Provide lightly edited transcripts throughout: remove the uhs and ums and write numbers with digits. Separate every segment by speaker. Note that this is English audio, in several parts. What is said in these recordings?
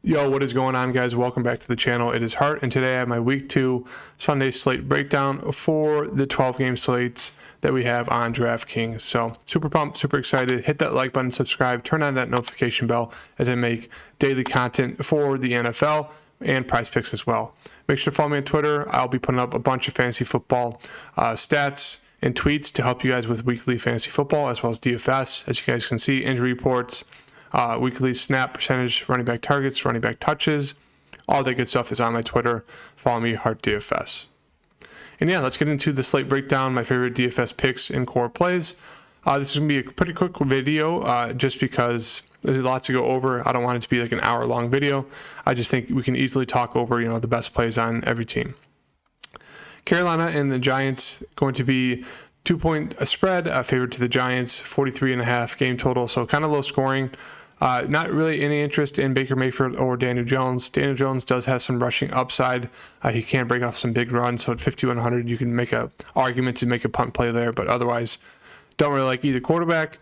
Speaker 1: Yo, what is going on, guys? Welcome back to the channel. It is Hart, and today I have my Week 2 Sunday slate breakdown for the 12-game slates that we have on DraftKings. So, super pumped, super excited. Hit that like button, subscribe, turn on that notification bell as I make daily content for the NFL and PrizePicks as well. Make sure to follow me on Twitter. I'll be putting up a bunch of fantasy football stats and tweets to help you guys with weekly fantasy football as well as DFS. As you guys can see, injury reports, weekly snap percentage, running back targets, running back touches, all that good stuff is on my Twitter. Follow me, Hart DFS. And yeah, let's get into the slate breakdown, my favorite DFS picks and core plays. This is going to be a pretty quick video just because there's a lot to go over. I don't want it to be like an hour-long video. I just think we can easily talk over, the best plays on every team. Carolina and the Giants going to be 2-point spread, favored to the Giants, 43.5 game total, so kind of low scoring. Not really any interest in Baker Mayfield or Daniel Jones. Daniel Jones does have some rushing upside. He can break off some big runs, so at 5,100 you can make an argument to make a punt play there, but otherwise don't really like either quarterback.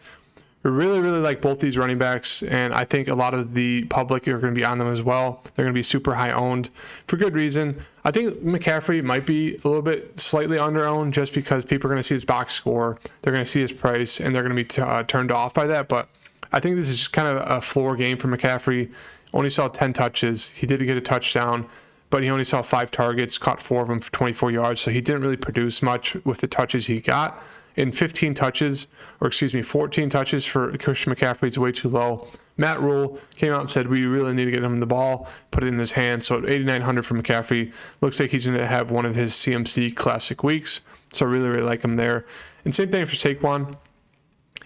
Speaker 1: We really like both these running backs, and I think a lot of the public are going to be on them as well. They're going to be super high owned for good reason. I think McCaffrey might be a little bit slightly under owned just because people are going to see his box score, they're going to see his price, and they're going to be turned off by that. But I think this is just kind of a floor game for McCaffrey. Only saw 10 touches. He did get a touchdown, but he only saw 5 targets, caught 4 of them for 24 yards, so he didn't really produce much with the touches he got. In 14 touches for Christian McCaffrey is way too low. Matt Rule came out and said, we really need to get him the ball, put it in his hand. So at 8,900 for McCaffrey, looks like he's going to have one of his CMC classic weeks. So I really like him there. And same thing for Saquon.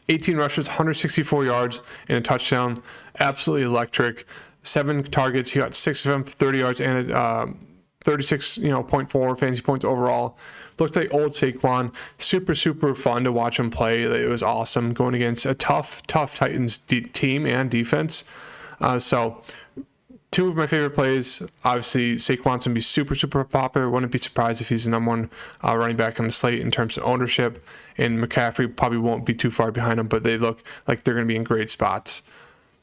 Speaker 1: 18 rushes, 164 yards, and a touchdown. Absolutely electric. 7 targets. He got 6 of them, 30 yards, and 36.4 fantasy points overall. Looks like old Saquon. Super fun to watch him play. It was awesome going against a tough Titans team and defense. So 2 of my favorite plays. Obviously, Saquon's going to be super popular. Wouldn't be surprised if he's the number 1 running back on the slate in terms of ownership. And McCaffrey probably won't be too far behind him, but they look like they're going to be in great spots.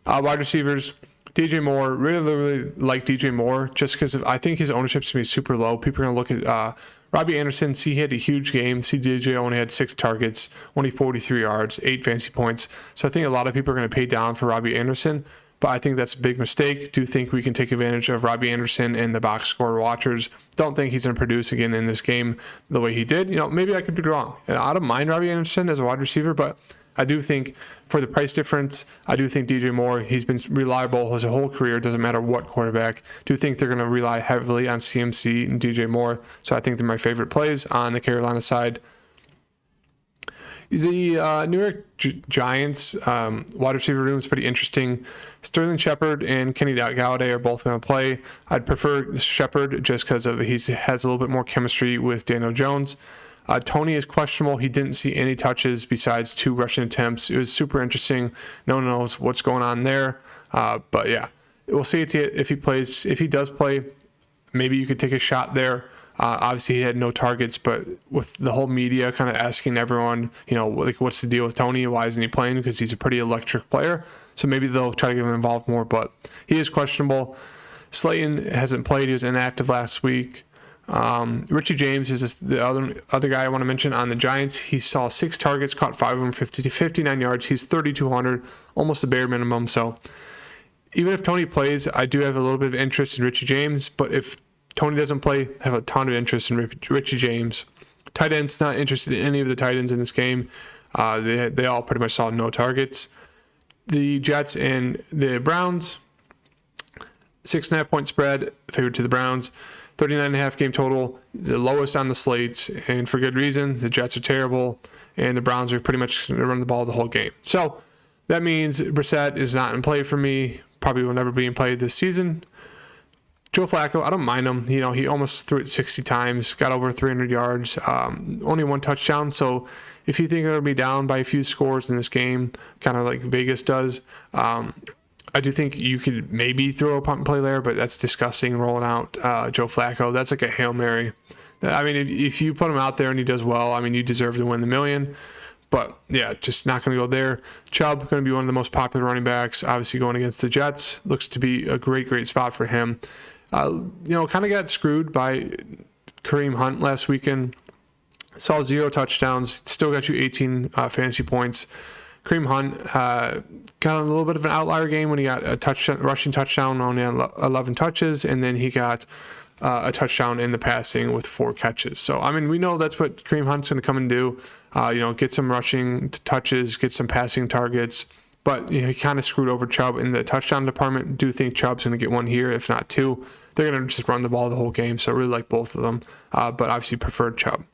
Speaker 1: Wide receivers. DJ Moore, really like DJ Moore just because I think his ownership's going to be super low. People are going to look at Robbie Anderson. See, he had a huge game. See, DJ only had 6 targets, only 43 yards, 8 fantasy points. So I think a lot of people are going to pay down for Robbie Anderson, but I think that's a big mistake. Do think we can take advantage of Robbie Anderson and the box score watchers. Don't think he's going to produce again in this game the way he did. Maybe I could be wrong. And I don't mind Robbie Anderson as a wide receiver, but I do think for the price difference, I do think DJ Moore, he's been reliable his whole career, doesn't matter what quarterback. Do think they're going to rely heavily on CMC and DJ Moore, so I think they're my favorite plays on the Carolina side. The New York Giants wide receiver room is pretty interesting. Sterling Shepard and Kenny Golladay are both going to play. I'd prefer Shepard just because he has a little bit more chemistry with Daniel Jones. Tony is questionable. He didn't see any touches besides 2 rushing attempts. It was super interesting. No one knows what's going on there. But yeah, we'll see if he plays. If he does play, maybe you could take a shot there. Obviously, he had no targets, but with the whole media kind of asking everyone, what's the deal with Tony? Why isn't he playing? Because he's a pretty electric player. So maybe they'll try to get him involved more, but he is questionable. Slayton hasn't played. He was inactive last week. Richie James is the other guy I want to mention on the Giants. He saw 6 targets, caught 5 of them, 59 yards. He's 3,200, almost the bare minimum. So even if Tony plays, I do have a little bit of interest in Richie James. But if Tony doesn't play, I have a ton of interest in Richie James. Tight ends, not interested in any of the tight ends in this game. They all pretty much saw no targets. The Jets and the Browns, 6.5 point spread, favored to the Browns. 39.5 game total, the lowest on the slates, and for good reason. The Jets are terrible, and the Browns are pretty much going to run the ball the whole game. So that means Brissett is not in play for me, probably will never be in play this season. Joe Flacco, I don't mind him. He almost threw it 60 times, got over 300 yards, only 1 touchdown. So if you think it'll be down by a few scores in this game, kind of like Vegas does, I do think you could maybe throw a punt and play there, but that's disgusting rolling out Joe Flacco. That's like a Hail Mary. I mean, if you put him out there and he does well, I mean, you deserve to win the million. But yeah, just not going to go there. Chubb going to be one of the most popular running backs, obviously going against the Jets. Looks to be a great spot for him. Kind of got screwed by Kareem Hunt last weekend. Saw 0 touchdowns, still got you 18 fantasy points. Kareem Hunt got a little bit of an outlier game when he got a rushing touchdown, only 11 touches, and then he got a touchdown in the passing with 4 catches. So, I mean, we know that's what Kareem Hunt's going to come and do. Get some rushing touches, get some passing targets. But he kind of screwed over Chubb in the touchdown department. Do think Chubb's going to get one here, if not 2. They're going to just run the ball the whole game, so I really like both of them. But obviously prefer Chubb.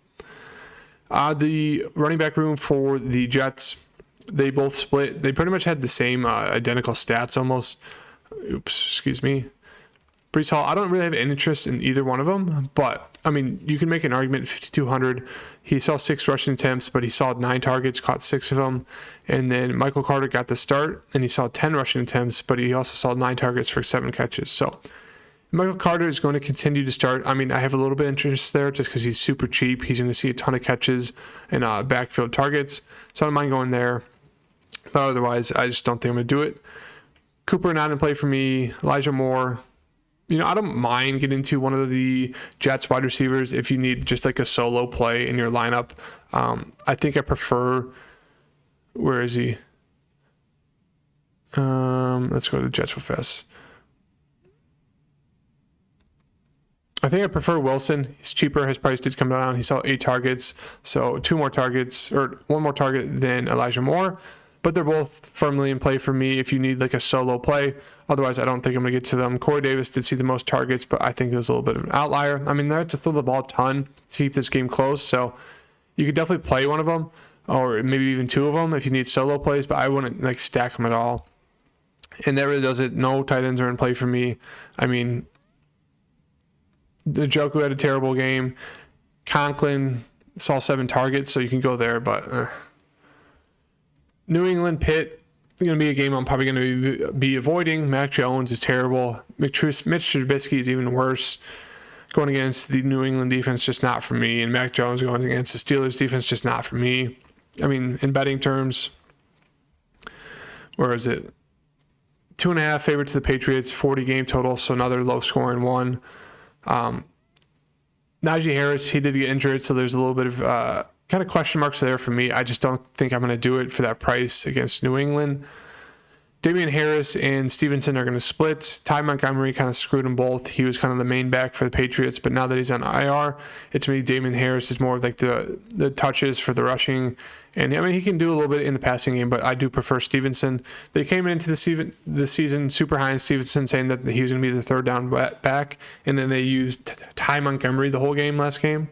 Speaker 1: The running back room for the Jets, they both split. They pretty much had the same identical stats almost. Breece Hall, I don't really have any interest in either one of them, but I mean, you can make an argument 5,200. He saw 6 rushing attempts, but he saw 9 targets, caught 6 of them. And then Michael Carter got the start, and he saw 10 rushing attempts, but he also saw 9 targets for 7 catches. So Michael Carter is going to continue to start. I mean, I have a little bit of interest there just because he's super cheap. He's going to see a ton of catches and backfield targets. So I don't mind going there. But otherwise, I just don't think I'm going to do it. Cooper not in play for me. Elijah Moore. I don't mind getting into one of the Jets wide receivers if you need just like a solo play in your lineup. I think I prefer, where is he? Let's go to the Jets real fast. I think I prefer Wilson. He's cheaper. His price did come down. He saw 8 targets. So 2 more targets, or 1 more target than Elijah Moore. But they're both firmly in play for me if you need like a solo play. Otherwise, I don't think I'm going to get to them. Corey Davis did see the most targets, but I think there's a little bit of an outlier. I mean, they have to throw the ball a ton to keep this game close. So you could definitely play one of them, or maybe even 2 of them if you need solo plays, but I wouldn't like stack them at all. And that really does it. No tight ends are in play for me. I mean, Njoku had a terrible game. Conklin saw 7 targets, so you can go there, but New England Pitt is going to be a game I'm probably going to be avoiding. Mac Jones is terrible. Mitch Trubisky is even worse. Going against the New England defense, just not for me. And Mac Jones going against the Steelers defense, just not for me. I mean, in betting terms, where is it? 2.5 favorite to the Patriots, 40 game total, so another low scoring one. Najee Harris, he did get injured, so there's a little bit of kind of question marks there for me. I just don't think I'm going to do it for that price against New England. Damian Harris and Stevenson are going to split. Ty Montgomery kind of screwed them both. He was kind of the main back for the Patriots, but now that he's on IR, it's maybe Damian Harris is more of like the touches for the rushing. And I mean, he can do a little bit in the passing game, but I do prefer Stevenson. They came into the season super high on Stevenson, saying that he was going to be the 3rd down back, and then they used Ty Montgomery the whole game last game.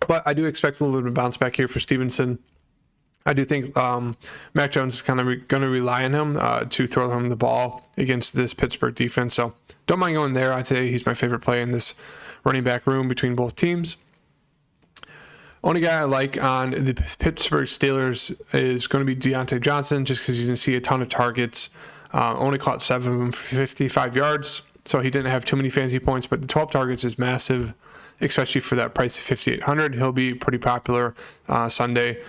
Speaker 1: But I do expect a little bit of a bounce back here for Stevenson. I do think Mac Jones is kind of going to rely on him to throw him the ball against this Pittsburgh defense. So don't mind going there. I'd say he's my favorite play in this running back room between both teams. Only guy I like on the Pittsburgh Steelers is going to be Deontay Johnson, just because he's going to see a ton of targets. Only caught 7 of them for 55 yards, so he didn't have too many fantasy points, but the 12 targets is massive, especially for that price of 5,800. He'll be pretty popular Sunday.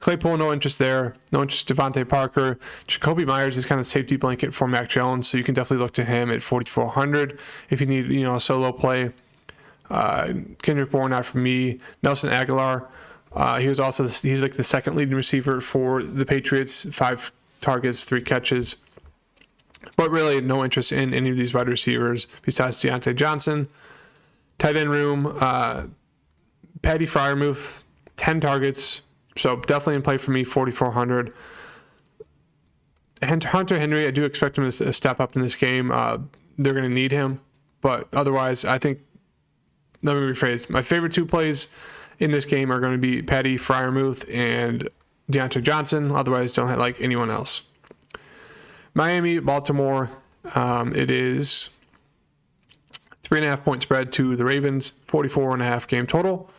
Speaker 1: Claypool, no interest there. No interest in Devontae Parker. Jacoby Myers is kind of safety blanket for Mac Jones, so you can definitely look to him at 4,400 if you need a solo play. Kendrick Bourne, not for me. Nelson Aguilar, he's like the 2nd leading receiver for the Patriots. 5 targets, 3 catches. But really, no interest in any of these wide receivers besides Deontay Johnson. Tight end room, Patty Freiermuth, 10 targets. So definitely in play for me, 4,400. Hunter Henry, I do expect him to step up in this game. They're going to need him. But otherwise, I think, let me rephrase. My favorite 2 plays in this game are going to be Patty Freiermuth and Deontay Johnson. Otherwise, don't like anyone else. Miami, Baltimore, it is 3.5 point spread to the Ravens, 44.5 game total.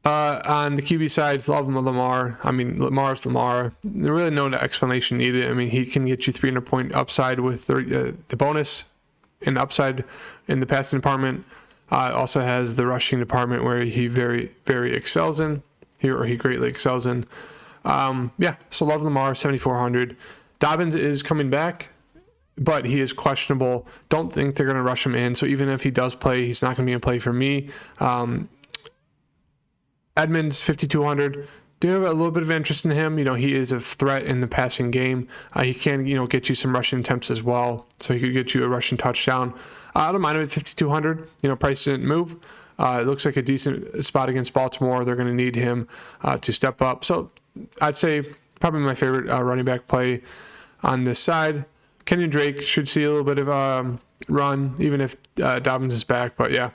Speaker 1: On the QB side, love Lamar. I mean, Lamar's Lamar. There's really no explanation needed. I mean, he can get you 300 point upside with the bonus and upside in the passing department. Also has the rushing department where he very, very excels in. he greatly excels in. Yeah, so love Lamar, 7,400. Dobbins is coming back, but he is questionable. Don't think they're going to rush him in. So even if he does play, he's not going to be in play for me. Edmonds, 5,200. Do have a little bit of interest in him. He is a threat in the passing game. He can, get you some rushing attempts as well. So he could get you a rushing touchdown. I don't mind him at 5,200. Price didn't move. It looks like a decent spot against Baltimore. They're going to need him to step up. So I'd say probably my favorite running back play on this side. Kenyon Drake should see a little bit of run, even if Dobbins is back. But yeah,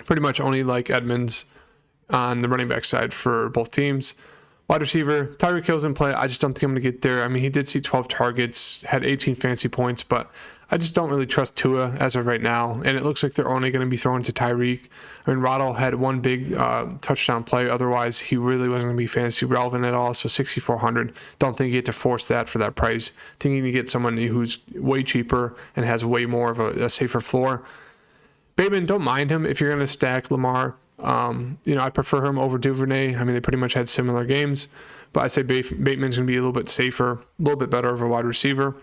Speaker 1: pretty much only like Edmonds on the running back side for both teams. Wide receiver, Tyreek Hill's in play. I just don't think I'm going to get there. I mean, he did see 12 targets, had 18 fancy points, but I just don't really trust Tua as of right now. And it looks like they're only going to be throwing to Tyreek. I mean, Waddle had one big touchdown play. Otherwise, he really wasn't going to be fantasy relevant at all. So 6,400. Don't think you get to force that for that price. Thinking you get someone who's way cheaper and has way more of a safer floor. Bateman, don't mind him if you're going to stack Lamar. I prefer him over Duvernay. I mean, they pretty much had similar games, but I'd say Bateman's going to be a little bit safer, a little bit better of a wide receiver.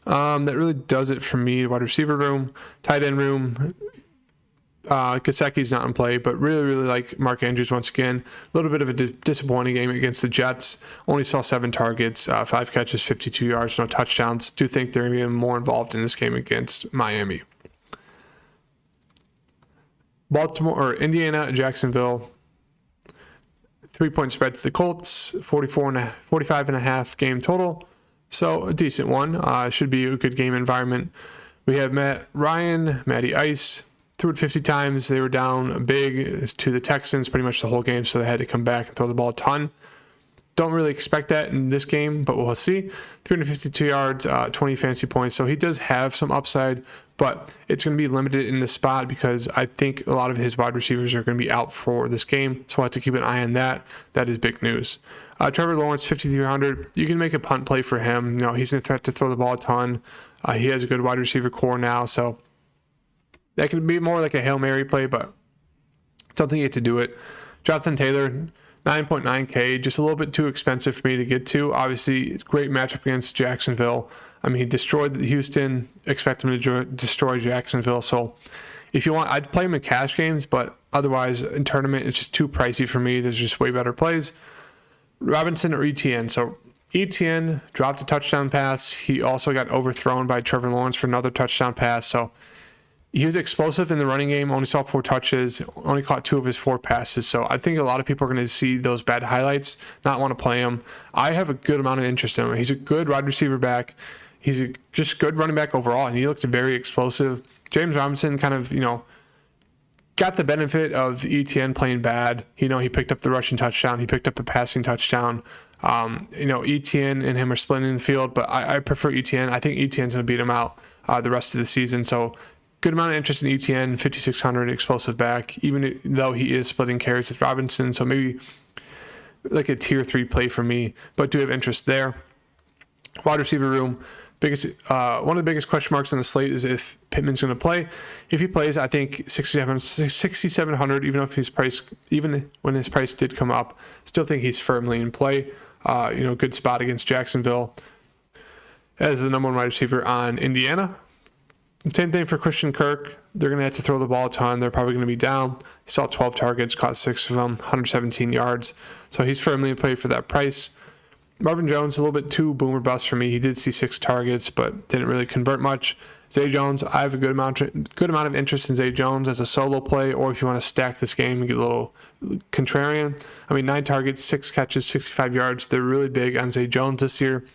Speaker 1: That really does it for me. Wide receiver room, tight end room. Gesicki's not in play, but really, really like Mark Andrews once again. A little bit of a disappointing game against the Jets. Only saw 7 targets, 5 catches, 52 yards, no touchdowns. Do think they're going to be more involved in this game against Miami. Baltimore or Indiana, Jacksonville. 3-point spread to the Colts, 45.5 game total. So a decent one. Should be a good game environment. We have Matty Ice threw it 50 times. They were down big to the Texans pretty much the whole game, so they had to come back and throw the ball a ton. Don't really expect that in this game, but we'll see. 352 yards, 20 fantasy points. So he does have some upside, but it's going to be limited in this spot because I think a lot of his wide receivers are going to be out for this game. So we'll have to keep an eye on that. That is big news. Trevor Lawrence, 5,300. You can make a punt play for him. He's a threat to throw the ball a ton. He has a good wide receiver core now. So that could be more like a Hail Mary play, but don't think you have to do it. Jonathan Taylor, 9.9K, just a little bit too expensive for me to get to. Obviously, great matchup against Jacksonville. I mean, he destroyed Houston. Expect him to destroy Jacksonville. So if you want, I'd play him in cash games, but otherwise in tournament, it's just too pricey for me. There's just way better plays. Robinson or ETN. So ETN dropped a touchdown pass. He also got overthrown by Trevor Lawrence for another touchdown pass. So he was explosive in the running game, only saw 4 touches, only caught 2 of his 4 passes. So I think a lot of people are going to see those bad highlights, not want to play him. I have a good amount of interest in him. He's a good wide receiver back. He's a just good running back overall, and he looked very explosive. James Robinson kind of, got the benefit of ETN playing bad. He picked up the rushing touchdown. He picked up the passing touchdown. ETN and him are splitting the field, but I prefer ETN. I think ETN's going to beat him out the rest of the season. So good amount of interest in ETN, 5,600 explosive back, even though he is splitting carries with Robinson. So maybe like a tier 3 play for me, but do have interest there. Wide receiver room, one of the biggest question marks on the slate is if Pittman's going to play. If he plays, I think 6,700, even when his price did come up, still think he's firmly in play. Good spot against Jacksonville as the number 1 wide receiver on Indiana. Same thing for Christian Kirk. They're going to have to throw the ball a ton. They're probably going to be down. He saw 12 targets, caught 6 of them, 117 yards. So he's firmly in play for that price. Marvin Jones, a little bit too boomer bust for me. He did see 6 targets, but didn't really convert much. Zay Jones, I have a good amount of interest in Zay Jones as a solo play, or if you want to stack this game and get a little contrarian. 9 targets, 6 catches, 65 yards. They're really big on Zay Jones this year.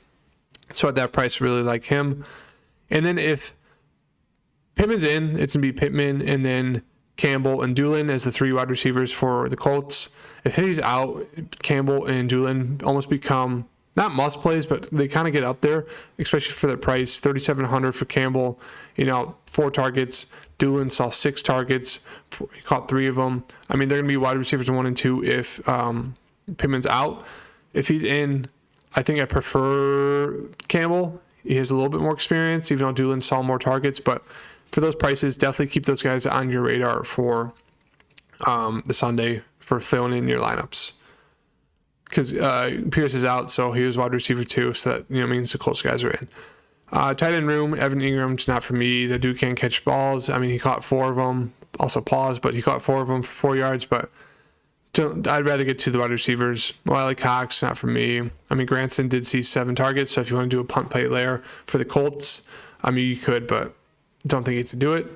Speaker 1: So at that price, really like him. And then if Pittman's in, it's going to be Pittman and then Campbell and Doolin as the 3 wide receivers for the Colts. If he's out, Campbell and Doolin almost become not must plays, but they kind of get up there, especially for the price. 3,700 for Campbell, 4 targets. Doolin saw 6 targets. He caught 3 of them. They're going to be wide receivers 1 and 2 if Pittman's out. If he's in, I think I prefer Campbell. He has a little bit more experience, even though Doolin saw more targets, but for those prices, definitely keep those guys on your radar for the Sunday for filling in your lineups. Because Pierce is out, so he was wide receiver 2, so that means the Colts guys are in. Tight end room, Evan Ingram's not for me. The dude can't catch balls. I mean, he caught 4 of them. Also pause, but he caught 4 of them for 4 yards. But I'd rather get to the wide receivers. Wiley Cox, not for me. I mean, Granson did see 7 targets, so if you want to do a punt play there for the Colts, I mean, you could, but don't think you have to do it.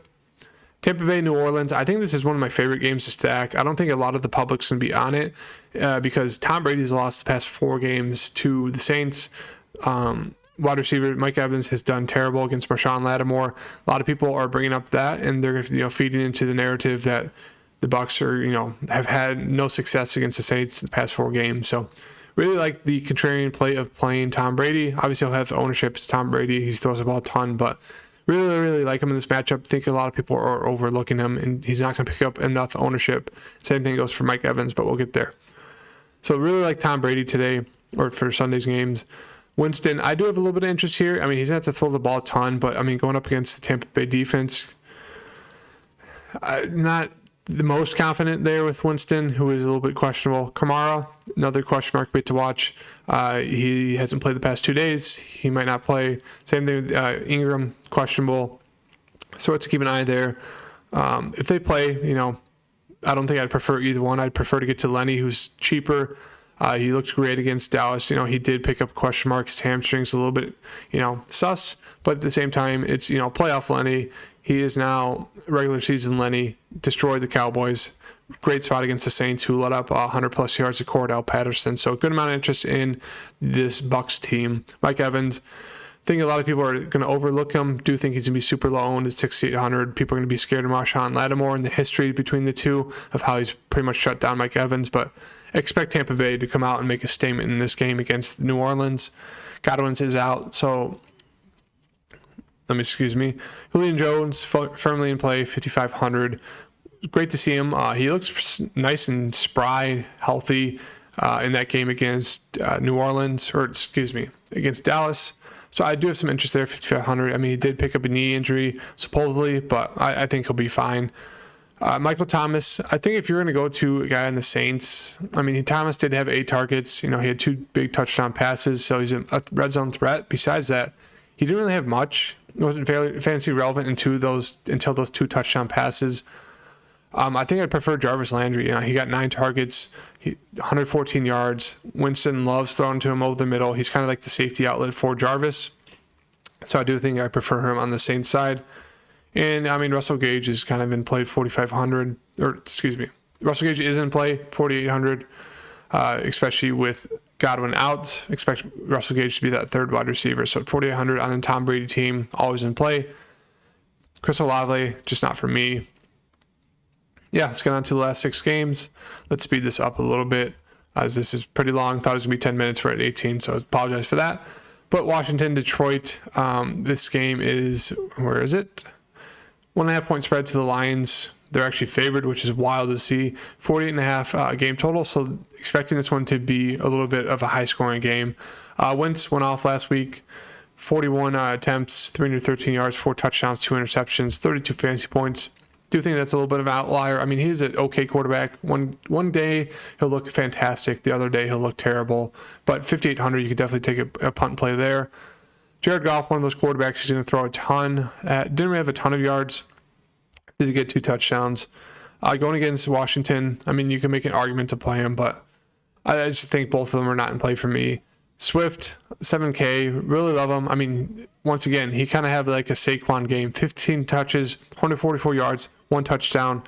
Speaker 1: Tampa Bay, New Orleans. I think this is one of my favorite games to stack. I don't think a lot of the public's going to be on it because Tom Brady's lost the past 4 games to the Saints. Wide receiver Mike Evans has done terrible against Marshawn Lattimore. A lot of people are bringing up that, and they're feeding into the narrative that the Bucs are have had no success against the Saints in the past 4 games. So really like the contrarian play of playing Tom Brady. Obviously, he'll have ownership. It's Tom Brady. He throws the ball a ton, but really like him in this matchup. I think a lot of people are overlooking him, and he's not going to pick up enough ownership. Same thing goes for Mike Evans, but we'll get there. So really like Tom Brady today, or for Sunday's games. Winston, I do have a little bit of interest here. I mean, he's going to have to throw the ball a ton, but I mean, going up against the Tampa Bay defense, not the most confident there with Winston, who is a little bit questionable. Kamara, another question mark bit to watch. He hasn't played the past 2 days. He might not play. Same thing with Ingram, questionable. So let's keep an eye there. If they play, I don't think I'd prefer either one. I'd prefer to get to Lenny, who's cheaper. He looked great against Dallas. He did pick up a question mark. His hamstring's a little bit, sus. But at the same time, it's, playoff Lenny. He is now regular season Lenny. Destroyed the Cowboys. Great spot against the Saints, who let up 100-plus yards to Cordell Patterson. So a good amount of interest in this Bucs team. Mike Evans, I think a lot of people are going to overlook him. Do think he's going to be super low owned at 6,800. People are going to be scared of Marshawn Lattimore and the history between the two of how he's pretty much shut down Mike Evans. But expect Tampa Bay to come out and make a statement in this game against New Orleans. Godwin's is out, so Julian Jones firmly in play, 5,500. Great to see him. He looks nice and spry, healthy in that game against against Dallas. So I do have some interest there, 5,500. I mean, he did pick up a knee injury, supposedly, but I think he'll be fine. Michael Thomas, I think if you're going to go to a guy in the Saints, I mean, Thomas did have 8 targets. He had 2 big touchdown passes, so he's a red zone threat. Besides that, he didn't really have much. It wasn't fantasy relevant until those 2 touchdown passes. I think I'd prefer Jarvis Landry. He got 9 targets, 114 yards. Winston loves throwing to him over the middle. He's kind of like the safety outlet for Jarvis. So I do think I prefer him on the Saints side. And, I mean, Russell Gage is kind of in play 4,500. Russell Gage is in play 4,800, especially with Godwin out. Expect Russell Gage to be that 3rd wide receiver. So 4,800 on a Tom Brady team, always in play. Chris Olave, just not for me. Yeah, let's get on to the last 6 games. Let's speed this up a little bit, as this is pretty long. Thought it was going to be 10 minutes. We're at 18, so I apologize for that. But Washington, Detroit, this game is, where is it? 1.5 point spread to the Lions. They're actually favored, which is wild to see. 48.5 game total, so expecting this one to be a little bit of a high-scoring game. Wentz went off last week. 41 attempts, 313 yards, 4 touchdowns, 2 interceptions, 32 fantasy points. Do think that's a little bit of an outlier. I mean, he's an okay quarterback. One day he'll look fantastic. The other day he'll look terrible. But 5,800, you could definitely take a punt play there. Jared Goff, one of those quarterbacks, he's going to throw a ton. Didn't really have a ton of yards. Did get 2 touchdowns. Going against Washington, I mean, you can make an argument to play him, but I just think both of them are not in play for me. Swift, 7K, really love him. I mean, once again, he kind of had like a Saquon game. 15 touches, 144 yards, 1 touchdown.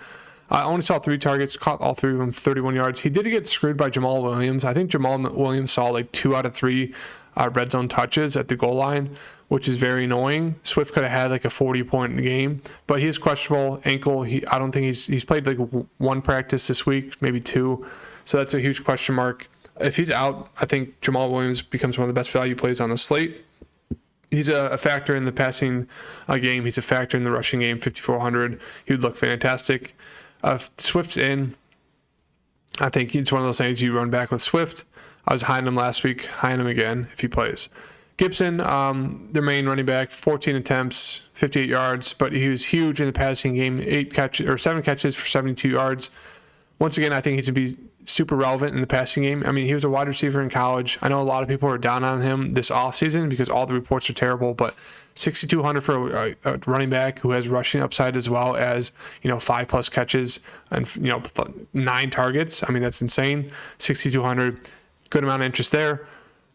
Speaker 1: I only saw 3 targets, caught all 3 of them, 31 yards. He did get screwed by Jamal Williams. I think Jamal Williams saw like 2 out of 3 red zone touches at the goal line, which is very annoying. Swift could have had like a 40-point game, but he's questionable ankle. I don't think he's played like 1 practice this week, maybe 2. So that's a huge question mark. If he's out, I think Jamal Williams becomes one of the best value plays on the slate. He's a factor in the passing game. He's a factor in the rushing game, 5,400. He would look fantastic. If Swift's in, I think it's one of those things you run back with Swift. I was high on him last week, high on him again if he plays. Gibson, their main running back, 14 attempts, 58 yards, but he was huge in the passing game, 7 catches for 72 yards. Once again, I think he's going to be super relevant in the passing game. I mean, he was a wide receiver in college. I know a lot of people are down on him this offseason because all the reports are terrible, but 6,200 for a running back who has rushing upside as well as, 5+ catches and, 9 targets. I mean, that's insane. 6,200, good amount of interest there.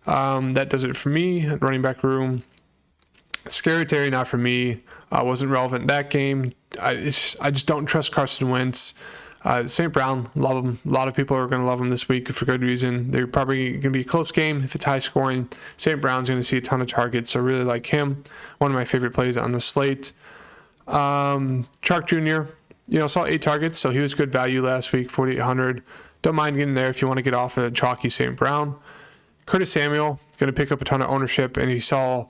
Speaker 1: That does it for me. Running back room. Scary Terry, not for me. Wasn't relevant in that game. I just don't trust Carson Wentz. St. Brown, love him. A lot of people are going to love him this week for good reason. They're probably going to be a close game if it's high scoring. St. Brown's going to see a ton of targets, so I really like him. One of my favorite plays on the slate. Chark Jr., saw 8 targets, so he was good value last week, 4,800. Don't mind getting there if you want to get off a chalky St. Brown. Curtis Samuel, going to pick up a ton of ownership, and he saw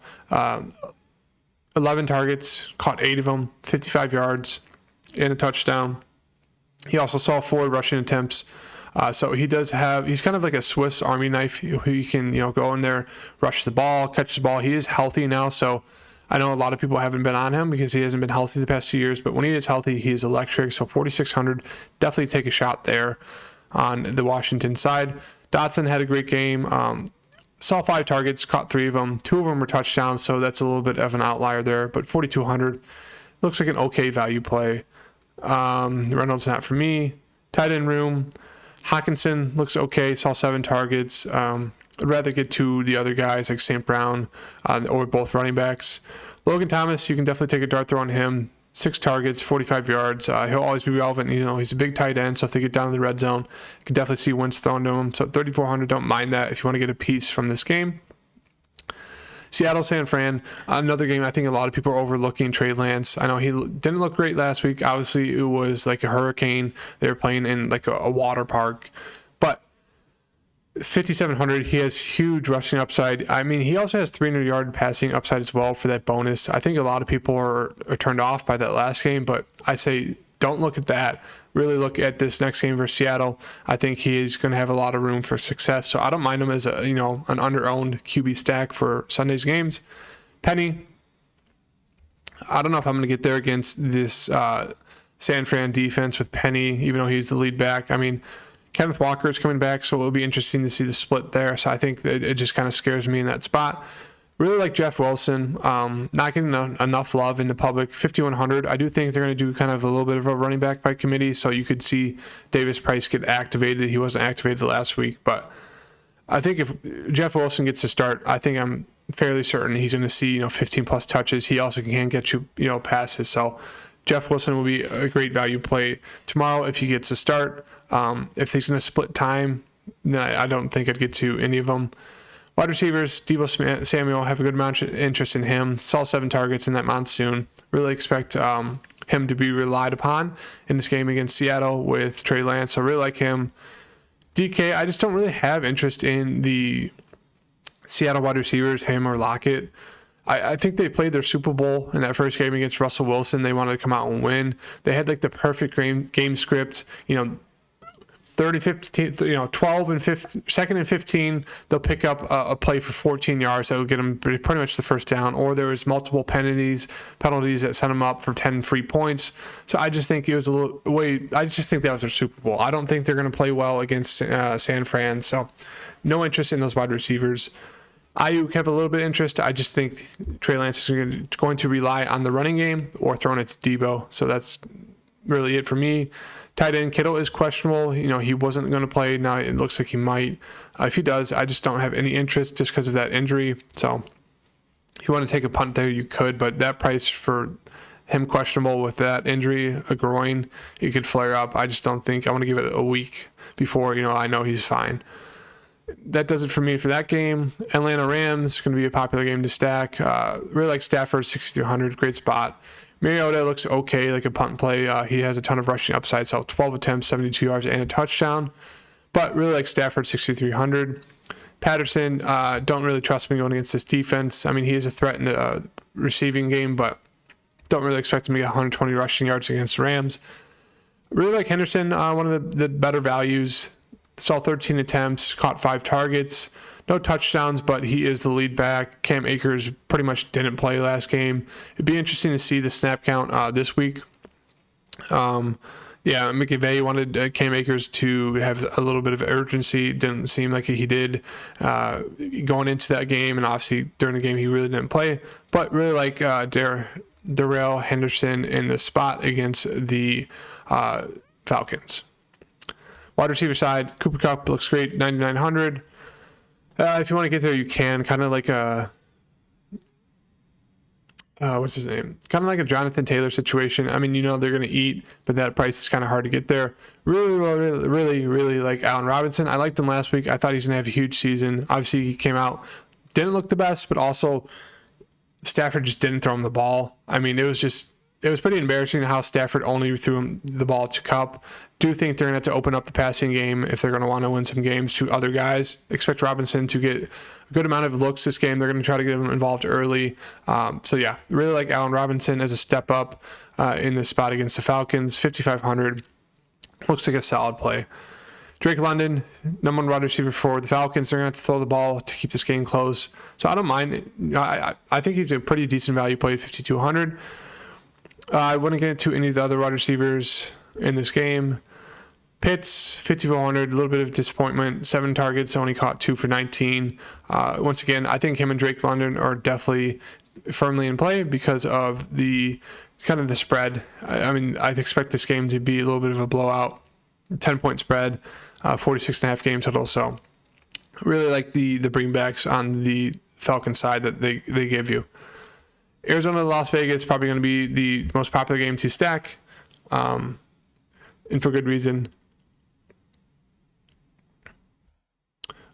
Speaker 1: 11 targets, caught 8 of them, 55 yards, and a touchdown. He also saw 4 rushing attempts. So he's kind of like a Swiss Army knife who you can, go in there, rush the ball, catch the ball. He is healthy now. So I know a lot of people haven't been on him because he hasn't been healthy the past 2 years, but when he is healthy, he is electric. So 4,600, definitely take a shot there on the Washington side. Dotson had a great game. Saw 5 targets, caught 3 of them. 2 of them were touchdowns. So that's a little bit of an outlier there, but 4,200 looks like an okay value play. Reynolds not for me. Tight end room. Hawkinson looks okay. Saw 7 targets. I'd rather get to the other guys like St. Brown or both running backs. Logan Thomas, you can definitely take a dart throw on him. 6 targets, 45 yards. He'll always be relevant. He's a big tight end, so if they get down to the red zone, you can definitely see Wentz thrown to him. So 3,400, don't mind that if you want to get a piece from this game. Seattle, San Fran, another game I think a lot of people are overlooking. Trey Lance. I know he didn't look great last week. Obviously, it was like a hurricane. They were playing in like a water park. But 5,700, he has huge rushing upside. I mean, he also has 300-yard passing upside as well for that bonus. I think a lot of people are turned off by that last game, but I say don't look at that. Really look at this next game versus Seattle. I think he is going to have a lot of room for success. So I don't mind him as an under-owned QB stack for Sunday's games. Penny, I don't know if I'm going to get there against this San Fran defense with Penny, even though he's the lead back. I mean, Kenneth Walker is coming back, so it'll be interesting to see the split there. So I think that it just kind of scares me in that spot. Really like Jeff Wilson, not getting enough love in the public. 5,100. I do think they're going to do kind of a little bit of a running back by committee, so you could see Davis Price get activated. He wasn't activated last week, but I think if Jeff Wilson gets to start, I think I'm fairly certain he's going to see 15+ touches. He also can get you passes. So Jeff Wilson will be a great value play tomorrow if he gets to start. If he's going to split time, then I don't think I'd get to any of them. Wide receivers, Deebo Samuel, have a good amount of interest in him. Saw 7 targets in that monsoon. Really expect him to be relied upon in this game against Seattle with Trey Lance. So really like him. DK, I just don't really have interest in the Seattle wide receivers, him or Lockett. I think they played their Super Bowl in that first game against Russell Wilson. They wanted to come out and win. They had like the perfect game script, 30, 15, 12 and 15, second and 15, they'll pick up a play for 14 yards that will get them pretty much the first down, or there was multiple penalties that set them up for 10 free points. So I just think it was I just think that was their Super Bowl. I don't think they're going to play well against San Fran. So no interest in those wide receivers. Ayuk have a little bit of interest. I just think Trey Lance is going to rely on the running game or throwing it to Deebo. So that's really it for me. Tight end Kittle is questionable. He wasn't going to play. Now it looks like he might. If he does, I just don't have any interest just because of that injury. So if you want to take a punt there, you could, but that price for him questionable with that injury, a groin, it could flare up. I just don't think I want to give it a week before, I know he's fine. That does it for me for that game. Atlanta Rams, going to be a popular game to stack. Really like Stafford, 6,300, great spot. Mariota looks okay, like a punt play. He has a ton of rushing upside, so 12 attempts, 72 yards, and a touchdown. But really like Stafford, 6,300. Patterson, don't really trust me going against this defense. I mean, he is a threat in the receiving game, but don't really expect him to get 120 rushing yards against the Rams. Really like Henderson, one of the better values. Saw 13 attempts, caught 5 targets. No touchdowns, but he is the lead back. Cam Akers pretty much didn't play last game. It'd be interesting to see the snap count this week. Yeah, McVay wanted Cam Akers to have a little bit of urgency. Didn't seem like he did going into that game, and obviously during the game he really didn't play. But really like Darrell Henderson in the spot against the Falcons. Wide receiver side, Cooper Kupp looks great, 9,900. If you want to get there, you can. Kind of like a what's his name? Kind of like a Jonathan Taylor situation. I mean, they're going to eat, but that price is kind of hard to get there. Really like Allen Robinson. I liked him last week. I thought he's going to have a huge season. Obviously, he came out, didn't look the best, but also Stafford just didn't throw him the ball. I mean, it was pretty embarrassing how Stafford only threw him the ball to Kupp. Do think they're going to have to open up the passing game if they're going to want to win some games to other guys. Expect Robinson to get a good amount of looks this game. They're going to try to get him involved early. So yeah, really like Allen Robinson as a step up in this spot against the Falcons. 5,500 looks like a solid play. Drake London, number one wide receiver for the Falcons. They're going to have to throw the ball to keep this game close. So I don't mind. I think he's a pretty decent value play at 5,200. I wouldn't get into any of the other wide receivers in this game. Pitts, 5,400, a little bit of disappointment. 7 targets, only caught 2 for 19. Once again, I think him and Drake London are definitely firmly in play because of the kind of the spread. I mean, I'd expect this game to be a little bit of a blowout. 10-point spread, 46.5 game total. So really like the bringbacks on the Falcon side that they give you. Arizona to Las Vegas, probably going to be the most popular game to stack, and for good reason.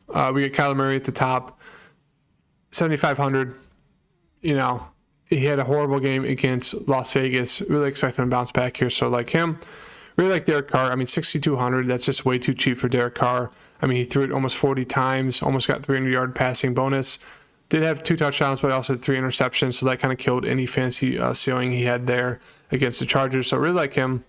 Speaker 1: We get Kyler Murray at the top, 7,500. He had a horrible game against Las Vegas. Really expect him to bounce back here. So like him, really like Derek Carr. I mean, 6,200. That's just way too cheap for Derek Carr. I mean, he threw it almost 40 times, almost got 300-yard passing bonus. Did have 2 touchdowns, but also had 3 interceptions, so that kind of killed any fantasy ceiling he had there against the Chargers. So really like him.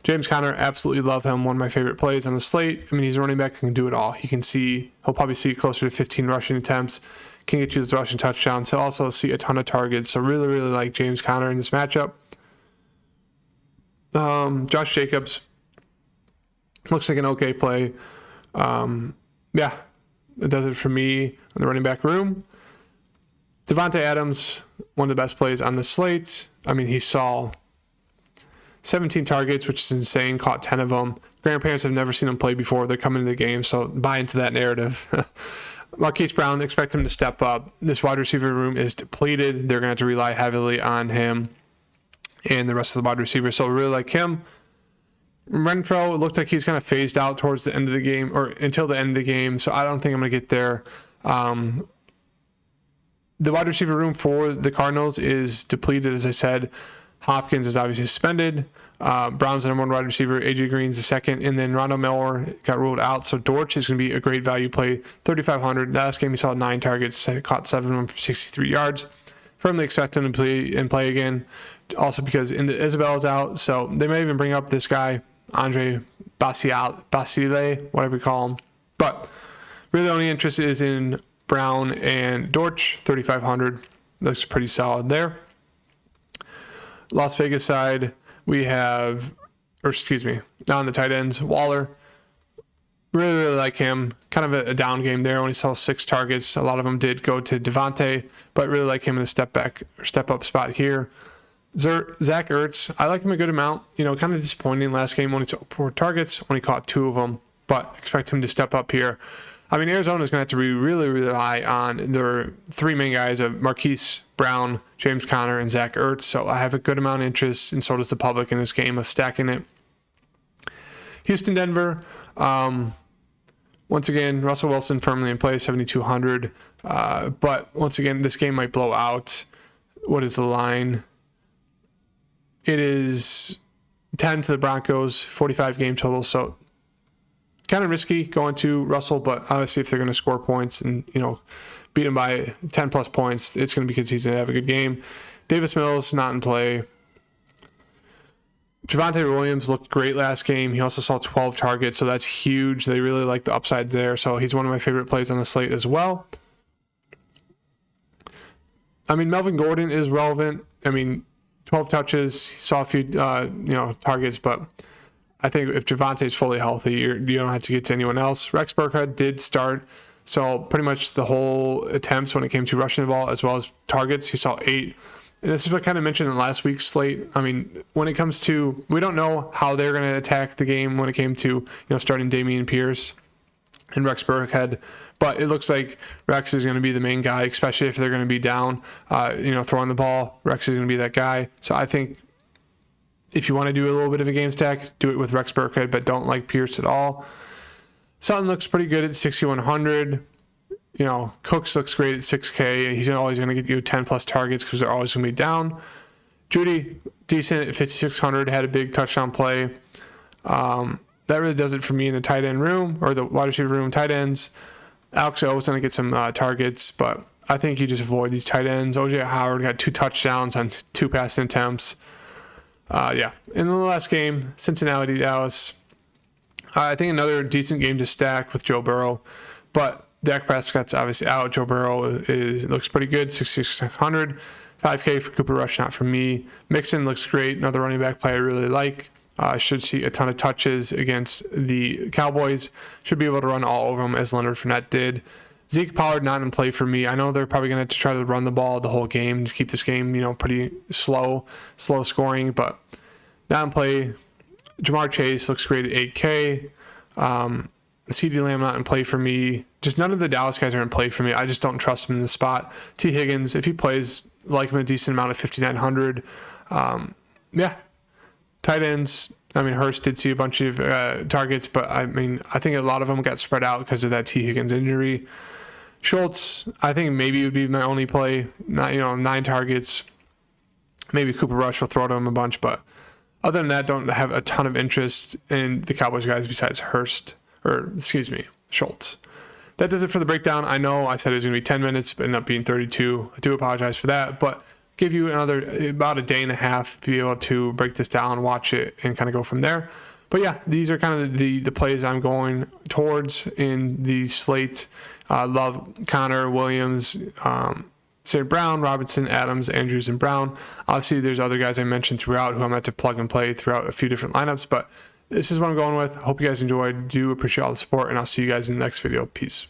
Speaker 1: James Conner, absolutely love him. One of my favorite plays on the slate. I mean, he's a running back that can do it all. He'll probably see closer to 15 rushing attempts, can get you those rushing touchdowns. He'll also see a ton of targets. So really like James Conner in this matchup. Josh Jacobs looks like an okay play. Yeah, it does it for me in the running back room. Devontae Adams, one of the best plays on the slate. I mean, he saw 17 targets, which is insane, caught 10 of them. Grandparents have never seen him play before. They're coming to the game, so buy into that narrative. Marquise Brown, expect him to step up. This wide receiver room is depleted. They're going to have to rely heavily on him and the rest of the wide receivers. So really like him. Renfro, it looked like he was kind of phased out towards the end of the game, or until the end of the game, so I don't think I'm going to get there. The wide receiver room for the Cardinals is depleted, as I said. Hopkins is obviously suspended. Brown's the number one wide receiver. AJ Green's the second. And then Rondo Miller got ruled out. So Dortch is going to be a great value play. 3,500. Last game he saw 9 targets, caught 7 of them for 63 yards. Firmly expect him to play again. Also because Isabel's out. So they may even bring up this guy, Andre Basile, whatever you call him. But really the only interest is in Brown and Dortch, 3,500. Looks pretty solid there. Las Vegas side, we have, now on the tight ends, Waller. Really like him. Kind of a down game there. Only saw 6 targets. A lot of them did go to Devontae, but really like him in a step up spot here. Zach Ertz, I like him a good amount. Kind of disappointing last game. Only saw 4 targets, only caught 2 of them, but expect him to step up here. I mean, Arizona's going to have to really rely on their 3 main guys of Marquise Brown, James Conner, and Zach Ertz. So I have a good amount of interest, and so does the public in this game of stacking it. Houston, Denver. Once again, Russell Wilson firmly in play, 7,200. But once again, this game might blow out. What is the line? It is 10 to the Broncos, 45 game total. So kind of risky going to Russell, but obviously if they're going to score points and, beat him by 10 plus points, it's going to be because he's going to have a good game. Davis Mills, not in play. Javonte Williams looked great last game. He also saw 12 targets, so that's huge. They really like the upside there, so he's one of my favorite plays on the slate as well. I mean, Melvin Gordon is relevant. I mean, 12 touches, he saw a few, targets, but I think if Javonte's fully healthy, you don't have to get to anyone else. Rex Burkhead did start, so pretty much the whole attempts when it came to rushing the ball as well as targets, he saw 8. And this is what I kind of mentioned in last week's slate. I mean, when it comes to, we don't know how they're going to attack the game when it came to, starting Dameon Pierce and Rex Burkhead, but it looks like Rex is going to be the main guy, especially if they're going to be down, throwing the ball. Rex is going to be that guy. So I think if you want to do a little bit of a game stack, do it with Rex Burkhead, but don't like Pierce at all. Sutton looks pretty good at 6,100. Cooks looks great at 6K. He's always going to get you 10 plus targets because they're always going to be down. Judy, decent at 5,600, had a big touchdown play. That really does it for me in the tight end room, or the wide receiver room. Tight ends, Alex O is going to get some targets, but I think you just avoid these tight ends. OJ Howard got 2 touchdowns on 2 passing attempts. In the last game, Cincinnati, Dallas, I think another decent game to stack with Joe Burrow, but Dak Prescott's obviously out. Joe Burrow looks pretty good, 6,600. 5K for Cooper Rush, not for me. Mixon looks great, another running back play I really like. Should see a ton of touches against the Cowboys. Should be able to run all over them as Leonard Fournette did. Zeke Pollard not in play for me. I know they're probably going to try to run the ball the whole game to keep this game, pretty slow scoring, but not in play. Jamar Chase looks great at 8K. CeeDee Lamb not in play for me. Just none of the Dallas guys are in play for me. I just don't trust him in the spot. T. Higgins, if he plays, like him a decent amount of 5,900. Tight ends, Hurst did see a bunch of targets, but I think a lot of them got spread out because of that T. Higgins injury. Schultz, I think maybe would be my only play. 9 targets. Maybe Cooper Rush will throw to him a bunch, but other than that, don't have a ton of interest in the Cowboys guys besides Schultz. That does it for the breakdown. I know I said it was going to be 10 minutes, but ended up being 32. I do apologize for that, but give you about a day and a half to be able to break this down, watch it, and kind of go from there. But yeah, these are kind of the plays I'm going towards in the slate. Love Connor, Williams, St. Brown, Robinson, Adams, Andrews, and Brown. Obviously, there's other guys I mentioned throughout who I'm going to plug and play throughout a few different lineups, but this is what I'm going with. Hope you guys enjoyed. Do appreciate all the support, and I'll see you guys in the next video. Peace.